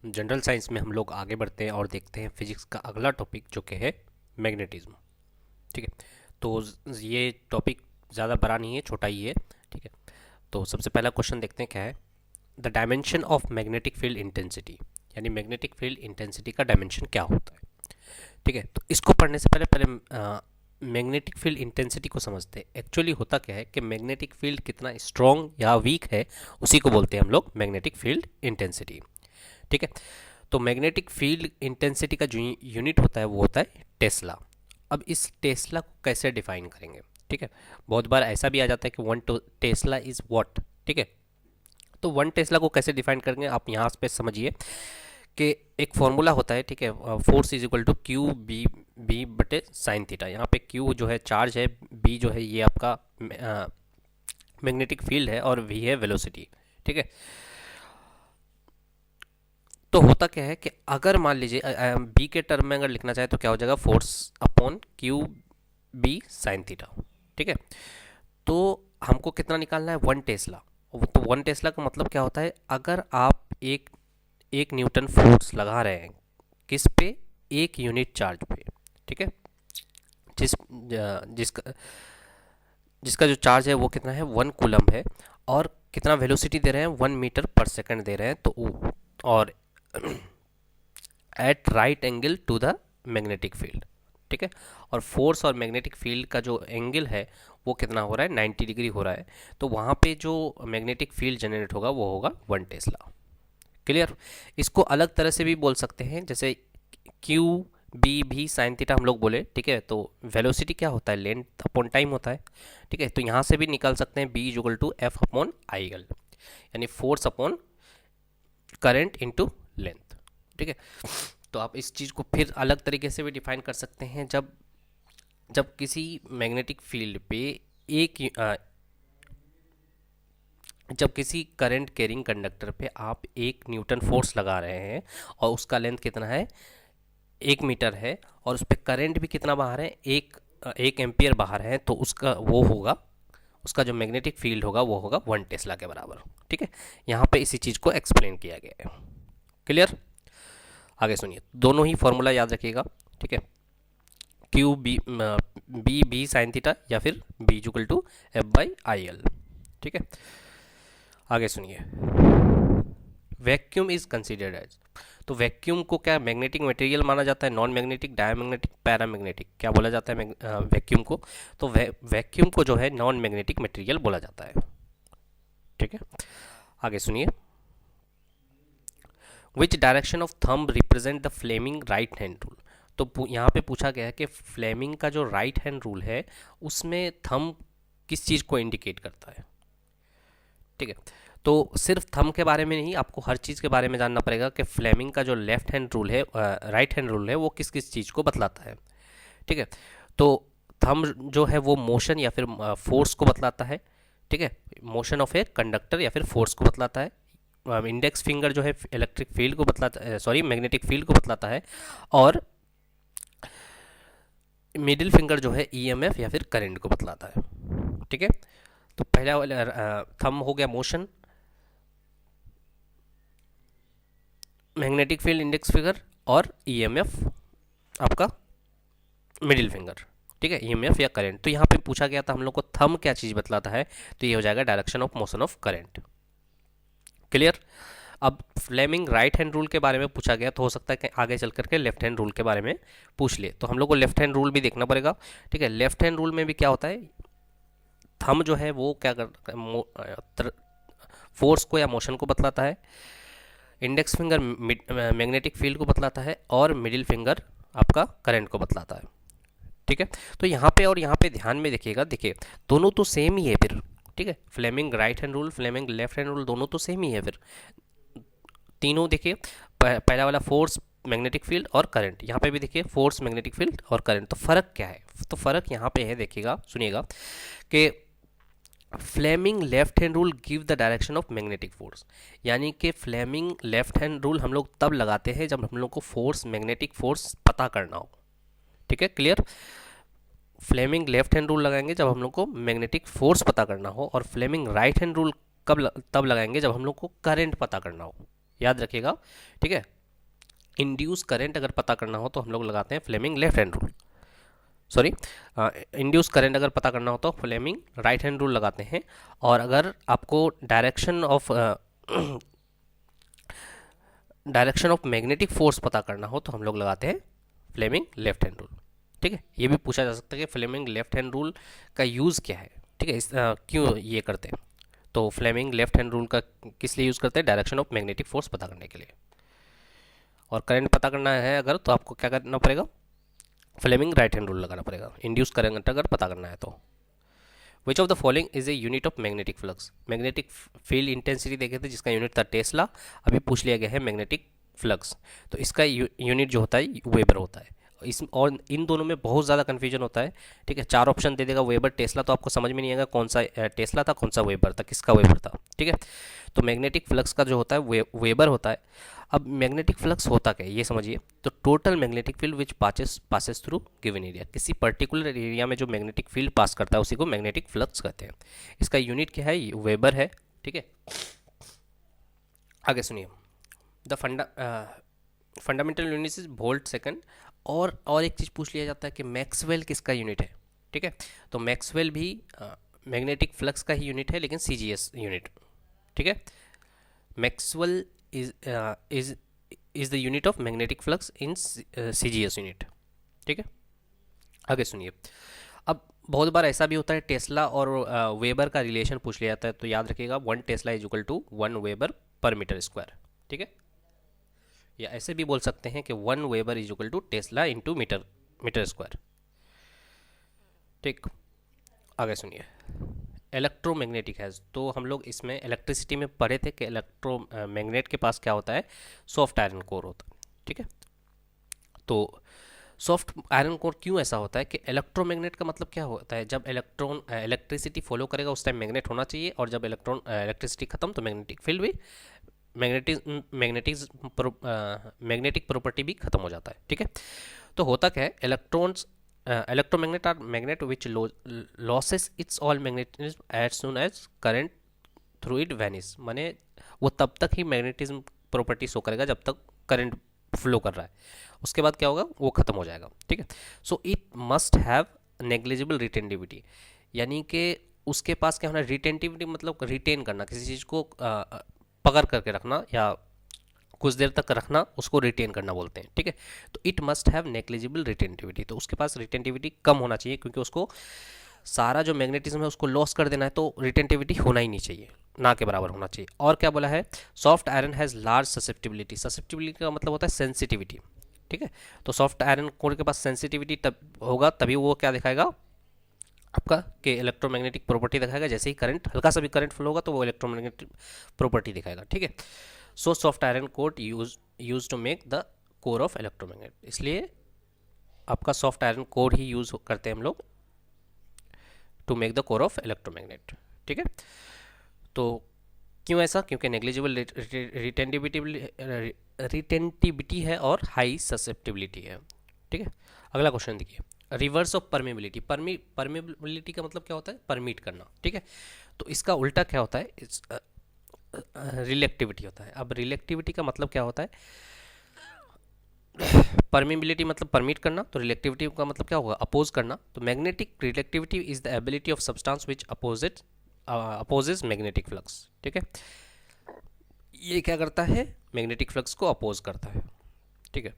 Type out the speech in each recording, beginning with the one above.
General science में हम लोग आगे बढ़ते हैं और देखते हैं फिजिक्स का अगला टॉपिक जो कि है मैग्नेटिज्म। ठीक है। तो ये टॉपिक ज़्यादा बड़ा नहीं है, छोटा ही है। ठीक है। तो सबसे पहला क्वेश्चन देखते हैं क्या है। The dimension of magnetic field intensity, यानी मैग्नेटिक फील्ड इंटेंसिटी का डायमेंशन क्या होता है। ठीक है। तो इसको पढ़ने से पहले पहले मैग्नेटिक फील्ड इंटेंसिटी को समझते हैं। एक्चुअली होता क्या है कि मैग्नेटिक फील्ड कितना स्ट्रॉन्ग या वीक है, उसी को बोलते हैं हम लोग मैग्नेटिक फील्ड इंटेंसिटी। ठीक है। तो मैग्नेटिक फील्ड इंटेंसिटी का जो यूनिट होता है वो होता है टेस्ला। अब इस टेस्ला को कैसे डिफाइन करेंगे। ठीक है। बहुत बार ऐसा भी आ जाता है कि वन टेस्ला इज व्हाट। ठीक है। तो वन टेस्ला को कैसे डिफाइन करेंगे आप यहाँ पे समझिए कि एक फॉर्मूला होता है। ठीक है। Force is equal to Q B B बटे साइन थीटा। यहाँ पे क्यू जो है चार्ज है, बी जो है ये आपका मैग्नेटिक फील्ड है और वी है वेलोसिटी। ठीक है। तो होता क्या है कि अगर मान लीजिए बी के टर्म में अगर लिखना चाहे तो क्या हो जाएगा, force upon Q B sine theta. ठीक है। तो हमको कितना निकालना है, वन टेस्ला। तो वन टेस्ला का मतलब क्या होता है, अगर आप एक एक न्यूटन फोर्स लगा रहे हैं किस पे, एक यूनिट चार्ज पे। ठीक है। जिस जिसका जिसका जो चार्ज है वो कितना है, वन कूलम है, और कितना वेलोसिटी दे रहे हैं, 1 मीटर पर सेकंड दे रहे हैं। तो और at right angle to the magnetic field. ठीक है। और फोर्स और मैग्नेटिक फील्ड का जो एंगल है वो कितना हो रहा है, 90 डिग्री हो रहा है। तो वहाँ पे जो मैग्नेटिक फील्ड जनरेट होगा वो होगा वन टेस्ला। क्लियर। इसको अलग तरह से भी बोल सकते हैं, जैसे क्यू बी भी साइन थीटा हम लोग बोले। ठीक है। तो वेलोसिटी क्या होता है, लेंथ अपॉन टाइम होता है। ठीक है। तो यहाँ से भी निकाल सकते हैं B is equal to F upon I L, यानी force upon current into length. ठीक है। तो आप इस चीज़ को फिर अलग तरीके से भी डिफाइन कर सकते हैं। जब जब किसी मैग्नेटिक फील्ड पे एक जब किसी करंट कैरिंग कंडक्टर पे आप 1 न्यूटन फोर्स लगा रहे हैं और उसका लेंथ कितना है, 1 मीटर है, और उस पर करंट भी कितना बाहर है, 1 एम्पियर बाहर है, तो उसका वो होगा, उसका जो मैग्नेटिक फील्ड होगा वो होगा वन टेस्ला के बराबर। ठीक है। यहाँ पे इसी चीज़ को एक्सप्लेन किया गया है। क्लियर। आगे सुनिए, दोनों ही फॉर्मूला याद रखिएगा। ठीक है। Q B B B sine theta या फिर B equal to F by I L. ठीक है। आगे सुनिए, वैक्यूम इज कंसिडर्ड एज। तो वैक्यूम को क्या मैग्नेटिक मटेरियल माना जाता है, नॉन मैग्नेटिक, डायमैग्नेटिक, पैरामैग्नेटिक, क्या बोला जाता है वैक्यूम को। तो वैक्यूम को जो है नॉन मैग्नेटिक मटेरियल बोला जाता है। ठीक है। आगे सुनिए, which direction of thumb represent the Fleming right hand rule. तो यहाँ पे पूछा गया है कि फ्लेमिंग का जो राइट हैंड रूल है उसमें थंब किस चीज़ को इंडिकेट करता है। ठीक है। तो सिर्फ थंब के बारे में नहीं, आपको हर चीज़ के बारे में जानना पड़ेगा कि फ्लेमिंग का जो लेफ्ट हैंड रूल है, राइट हैंड रूल है, वो किस किस चीज़ को बतलाता है। ठीक है। तो थंब जो है वो मोशन या फिर फोर्स को बतलाता है। ठीक है। मोशन ऑफ ए कंडक्टर या फिर फोर्स को बतलाता है। इंडेक्स फिंगर जो है इलेक्ट्रिक फील्ड को बतलाता है, सॉरी मैग्नेटिक फील्ड को बतलाता है। और मिडिल फिंगर जो है ईएमएफ या फिर करंट को बतलाता है। ठीक है। तो पहला वाला थंब हो गया motion, magnetic field index finger, और ईएमएफ आपका मिडिल फिंगर। ठीक है। ईएमएफ या करंट। तो यहाँ पे पूछा गया था हम लोग को थंब क्या चीज़ बतलाता है, तो ये हो जाएगा direction of motion of current. Clear. अब फ्लेमिंग राइट हैंड रूल के बारे में पूछा गया, तो हो सकता है कि आगे चल करके लेफ्ट हैंड रूल के बारे में पूछ ले, तो हम लोग को लेफ्ट हैंड रूल भी देखना पड़ेगा। ठीक है। लेफ्ट हैंड रूल में भी क्या होता है, थंब जो है वो क्या कर फोर्स को या मोशन को बतलाता है, इंडेक्स फिंगर मैग्नेटिक फील्ड को बतलाता है, और मिडिल फिंगर आपका करंट को बतलाता है। ठीक है। तो यहाँ पे और यहाँ पे ध्यान में देखिएगा, देखिए दोनों तो सेम ही है फिर। ठीक है। Fleming right hand rule, Fleming left hand rule, दोनों तो सेम ही है फिर। तीनों देखिए, पहला वाला फोर्स, मैग्नेटिक फील्ड और करंट, यहाँ पे भी देखिए फोर्स, मैग्नेटिक फील्ड और करंट। तो फ़र्क क्या है, तो फ़र्क यहाँ पे है, देखिएगा सुनिएगा कि Fleming left hand rule give the direction of magnetic force, यानी कि फ्लेमिंग लेफ्ट हैंड रूल हम लोग तब लगाते हैं जब हम लोग को फोर्स, मैग्नेटिक फोर्स पता करना हो। ठीक है। Clear. Fleming left hand rule लगाएंगे जब हम लोग को मैग्नेटिक फोर्स पता करना हो, और फ्लेमिंग राइट हैंड रूल तब लगाएंगे जब हम लोग को करंट पता करना हो। याद रखिएगा, ठीक है। इंड्यूस करंट अगर पता करना हो तो हम लोग लगाते हैं Fleming left hand rule, sorry, induce current अगर पता करना हो तो फ्लेमिंग राइट हैंड रूल लगाते हैं। और अगर आपको डायरेक्शन ऑफ मैग्नेटिक फोर्स पता करना हो तो हम लोग लगाते हैं फ्लेमिंग लेफ्ट हैंड रूल, ठीक है। ये भी पूछा जा सकता है कि फ्लेमिंग लेफ्ट हैंड रूल का यूज़ क्या है, ठीक है, क्यों ये करते हैं। तो फ्लेमिंग लेफ्ट हैंड रूल का किस लिए यूज़ करते हैं, डायरेक्शन ऑफ मैग्नेटिक फोर्स पता करने के लिए। और करंट पता करना है अगर, तो आपको क्या करना पड़ेगा, फ्लेमिंग राइट हैंड रूल लगाना पड़ेगा। इंड्यूस करंट अगर पता करना है तो। Which of the following is a unit of magnetic flux, magnetic field intensity देखे थे जिसका यूनिट था टेस्ला, अभी पूछ लिया गया है मैग्नेटिक फ्लक्स, तो इसका यूनिट जो होता है वेबर होता है। इस और इन दोनों में बहुत ज़्यादा कन्फ्यूजन होता है, ठीक है। 4 ऑप्शन दे देगा वेबर टेस्ला, तो आपको समझ में नहीं आएगा कौन सा टेस्ला था कौन सा वेबर था, किसका वेबर था, ठीक है। तो मैग्नेटिक फ्लक्स का जो होता है वेबर होता है। अब मैग्नेटिक फ्लक्स होता क्या है ये समझिए। तो total magnetic field which passes through given area, किसी पर्टिकुलर एरिया में जो मैग्नेटिक फील्ड पास करता है उसी को मैग्नेटिक फ्लक्स कहते हैं। इसका यूनिट क्या है, वेबर है, ठीक है। आगे सुनिए, the fundamental unit is volt second. और एक चीज़ पूछ लिया जाता है कि मैक्सवेल किसका यूनिट है, ठीक है। तो मैक्सवेल भी मैग्नेटिक फ्लक्स का ही यूनिट है, लेकिन सीजीएस यूनिट, ठीक है। Maxwell is the unit of magnetic flux in CGS unit, ठीक है। आगे सुनिए, अब बहुत बार ऐसा भी होता है टेस्ला और वेबर का रिलेशन पूछ लिया जाता है, तो याद रखिएगा 1 tesla is equal to 1 weber per metre square, ठीक है। या ऐसे भी बोल सकते हैं कि 1 weber is equal to tesla into metre square, ठीक। आगे सुनिए, इलेक्ट्रोमैग्नेटिक है, तो हम लोग इसमें इलेक्ट्रिसिटी में पढ़े थे कि मैग्नेट के पास क्या होता है, सॉफ्ट आयरन कोर होता है, ठीक है। तो सॉफ्ट आयरन कोर क्यों ऐसा होता है कि इलेक्ट्रोमैग्नेट का मतलब क्या होता है, जब इलेक्ट्रॉन इलेक्ट्रिसिटी फॉलो करेगा उस टाइम मैग्नेट होना चाहिए, और जब इलेक्ट्रिसिटी खत्म तो मैग्नेटिक फील्ड भी मैग्नेटिक प्रॉपर्टी भी खत्म हो जाता है, ठीक है। तो होता क्या है, electromagnet are magnet which loses its all magnetism as soon as current through it vanish, माने वो तब तक ही मैग्नेटिज्म प्रॉपर्टी शो करेगा जब तक करंट फ्लो कर रहा है, उसके बाद क्या होगा वो खत्म हो जाएगा, ठीक है। So it must have negligible retentivity, यानी कि उसके पास क्या होना, रिटेंटिविटी मतलब रिटेन करना, किसी चीज़ को पकड़ करके रखना या कुछ देर तक रखना, उसको रिटेन करना बोलते हैं, ठीक है। तो it must have negligible retentivity, तो उसके पास रिटेंटिविटी कम होना चाहिए, क्योंकि उसको सारा जो मैग्नेटिज्म है उसको लॉस कर देना है, तो रिटेंटिविटी होना ही नहीं चाहिए, ना के बराबर होना चाहिए। और क्या बोला है, soft iron has large susceptibility, susceptibility का मतलब होता है सेंसिटिविटी, ठीक है। तो सॉफ्ट आयरन कोर के पास सेंसिटिविटी तब होगा, तभी वो क्या दिखाएगा आपका कि इलेक्ट्रोमैग्नेटिक प्रॉपर्टी दिखाएगा, जैसे ही करंट हल्का सा भी करंट फ्लो होगा तो वो इलेक्ट्रोमैग्नेटिक प्रॉपर्टी दिखाएगा, ठीक है। So soft iron core use to make the core of electromagnet, इसलिए आपका सॉफ्ट आयरन कोर ही यूज करते हैं हम लोग to make the core of electromagnet, ठीक है। तो क्यों ऐसा, क्योंकि नेग्लिजिबल रिटेंटिविटी है और हाई ससेप्टिबिलिटी है, ठीक है। अगला क्वेश्चन देखिए, रिवर्स ऑफ परमेबिलिटी, परमेबिलिटी का मतलब क्या होता है, परमिट करना, ठीक है। तो इसका उल्टा क्या होता है, रिलेक्टिविटी होता है। अब रिलेक्टिविटी का मतलब क्या होता है, परमिबिलिटी मतलब परमिट करना, तो रिलेक्टिविटी का मतलब क्या होगा, अपोज करना। तो magnetic reluctivity is the ability of substance which opposes magnetic flux, ठीक है। ये क्या करता है, मैग्नेटिक फ्लक्स को अपोज करता है, ठीक है।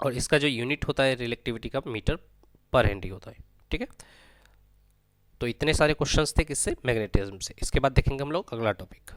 और इसका जो यूनिट होता है रिलेक्टिविटी का मीटर पर हेनरी होता है, ठीक है। तो इतने सारे क्वेश्चंस थे किससे, मैग्नेटिज्म से। इसके बाद देखेंगे हम लोग अगला टॉपिक।